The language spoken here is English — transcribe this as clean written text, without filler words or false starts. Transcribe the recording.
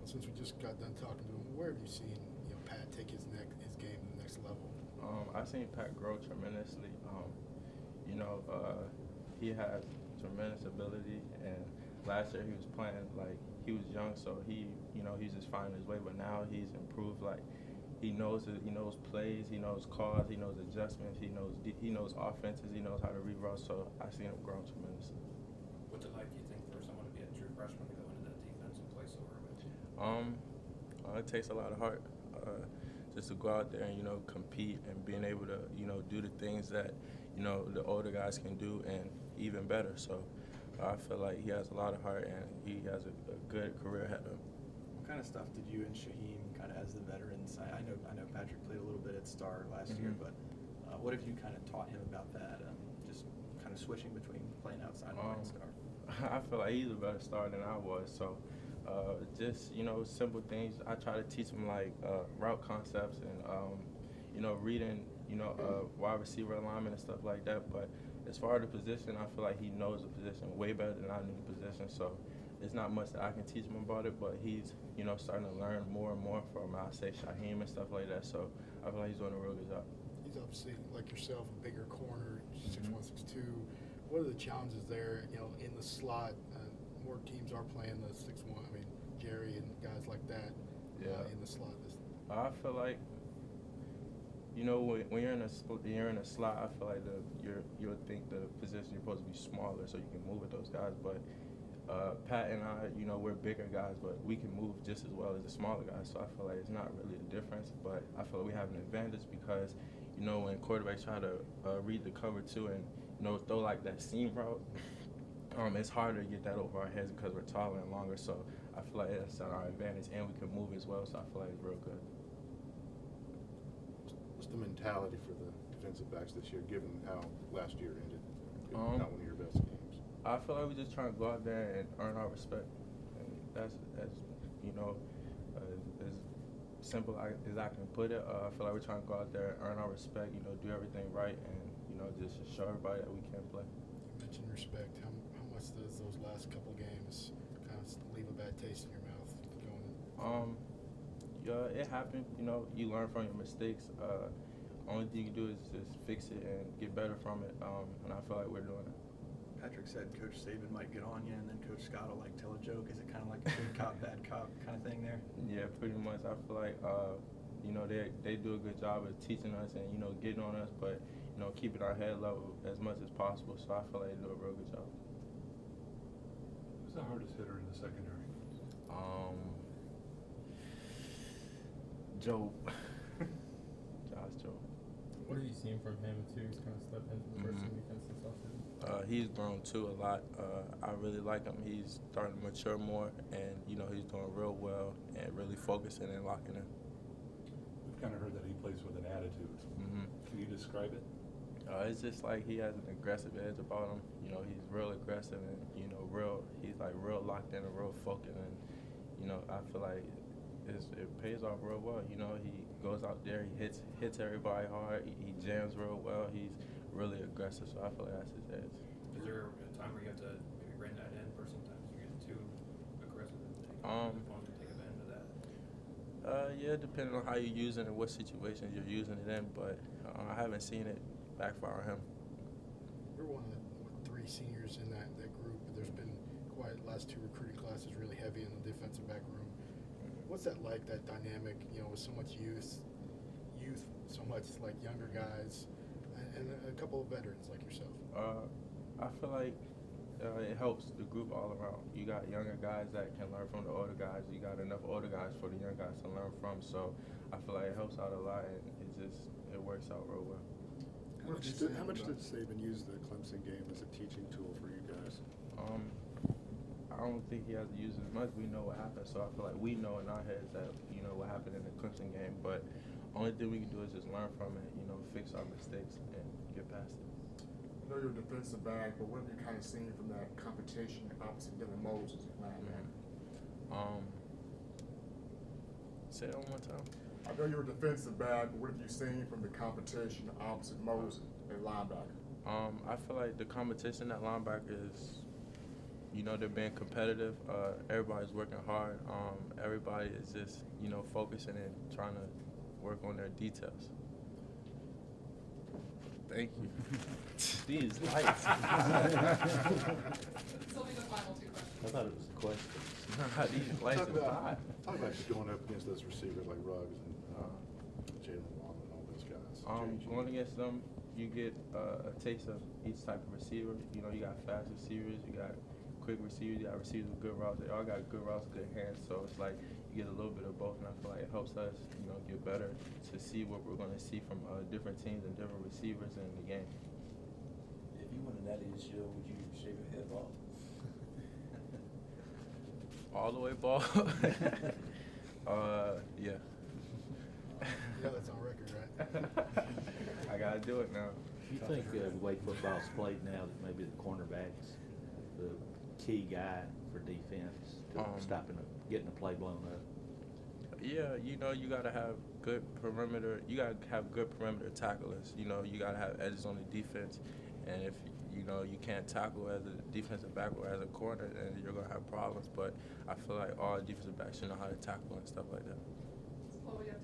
since we just got done talking to him, where have you seen Pat take his game to the next level? I've seen Pat grow tremendously. You know, he has tremendous ability, and last year he was playing like he was young, so he's just finding his way. But now he's improved. Like he knows it, he knows plays, he knows calls, he knows adjustments, he knows offenses, he knows how to reroute. So I see him grow tremendously. What's it like, do you think, for someone to be a true freshman to go into that defense and play so early? It takes a lot of heart. Just to go out there and compete and being able to do the things that the older guys can do and even better. So I feel like he has a lot of heart and he has a good career ahead of him. What kind of stuff did you and Shaheem kind of as the veterans? I know Patrick played a little bit at Star last year, but what have you kind of taught him about that? Just kind of switching between playing outside and playing Star. I feel like he's a better star than I was. So. Just simple things. I try to teach him like route concepts and reading wide receiver alignment and stuff like that. But as far as the position, I feel like he knows the position way better than I knew the position. So it's not much that I can teach him about it. But he's starting to learn more and more from I say Shaheem and stuff like that. So I feel like he's doing a real good job. He's obviously like yourself, a bigger corner, 6'1", 6'2". What are the challenges there? In the slot. More teams are playing the 6'1". I mean, Jerry and guys like that in the slot. I feel like when you're in a slot, I feel like you'll think the position you're supposed to be smaller so you can move with those guys. But Pat and I, we're bigger guys, but we can move just as well as the smaller guys. So I feel like it's not really a difference. But I feel like we have an advantage because when quarterbacks try to read the cover too and throw like that seam route. It's harder to get that over our heads because we're taller and longer, so I feel like that's our advantage, and we can move as well, so I feel like it's real good. What's the mentality for the defensive backs this year, given how last year ended? Not one of your best games. I feel like we're just trying to go out there and earn our respect, and that's as simple as I can put it. I feel like we're trying to go out there and earn our respect, do everything right, and just show everybody that we can play. You mentioned respect. How much does those last couple games kind of leave a bad taste in your mouth going? Yeah, it happened. You learn from your mistakes. Only thing you can do is just fix it and get better from it. And I feel like we're doing it. Patrick said Coach Saban might get on you, and then Coach Scott will tell a joke. Is it kind of like a good cop, bad cop kind of thing there? Yeah, pretty much. I feel like they do a good job of teaching us and getting on us, but keeping our head level as much as possible. So I feel like they do a real good job. Who's the hardest hitter in the secondary? Joe. Josh Joe. What are you seeing from him too? He's kind of stepped into the first team defense this offseason. He's grown too a lot. I really like him. He's starting to mature more, and he's doing real well and really focusing and locking in. We've kind of heard that he plays with an attitude. Can you describe it? It's just like he has an aggressive edge about him. He's real aggressive and he's like real locked in and real focused, and I feel like it pays off real well. He goes out there, he hits everybody hard, he jams real well, he's really aggressive, so I feel like that's his edge. Is there a time where you have to maybe rein that in, or sometimes you get too aggressive and take advantage of that? Yeah, depending on how you're using it, what situations you're using it in, but I haven't seen it backfire on him. You're one of the three seniors in that group. There's been last two recruiting classes really heavy in the defensive back room. What's that like, that dynamic, with so much youth, so much like younger guys, and a couple of veterans like yourself? I feel like it helps the group all around. You got younger guys that can learn from the older guys. You got enough older guys for the young guys to learn from. So I feel like it helps out a lot, and it works out real well. How much did Saban use the Clemson game as a teaching tool for you guys? I don't think he has to use it as much. We know what happened, so I feel like we know in our heads that what happened in the Clemson game. But only thing we can do is just learn from it, fix our mistakes and get past it. I know you're a defensive back, but what have you kind of seen from that competition opposite Dylan Moses at linebacker? Say that one more time. I know you're a defensive back, but what have you seen from the competition opposite Moses at linebacker? I feel like the competition at linebacker is, you know, they're being competitive. Everybody's working hard. Everybody is just, you know, focusing and trying to work on their details. Thank you. These lights. This will be the final two questions. I thought it was a question. These lights Talk are about, hot. talk about just going up against those receivers like Ruggs and Jalen Waddle and all those guys. Going against them, you get a taste of each type of receiver. You know, you got fast receivers, you got quick receivers, you got receivers with good routes. They all got good routes, good hands. So it's like you get a little bit of both, and I feel like it helps us, you know, get better to see what we're going to see from different teams and different receivers in the game. If you won a Natty this year, would you shave your head off? All the way ball. Yeah. Yeah, that's on record, right? I gotta do it now. You think the way football's played now that maybe the cornerback's the key guy for defense to getting the play blown up? Yeah, you know, you gotta have good perimeter. You gotta have good perimeter tacklers. You know, you gotta have edges on the defense, and if you know you can't tackle as a defensive back or as a corner, then you're gonna have problems. But I feel like all defensive backs should know how to tackle and stuff like that. Well, we have time.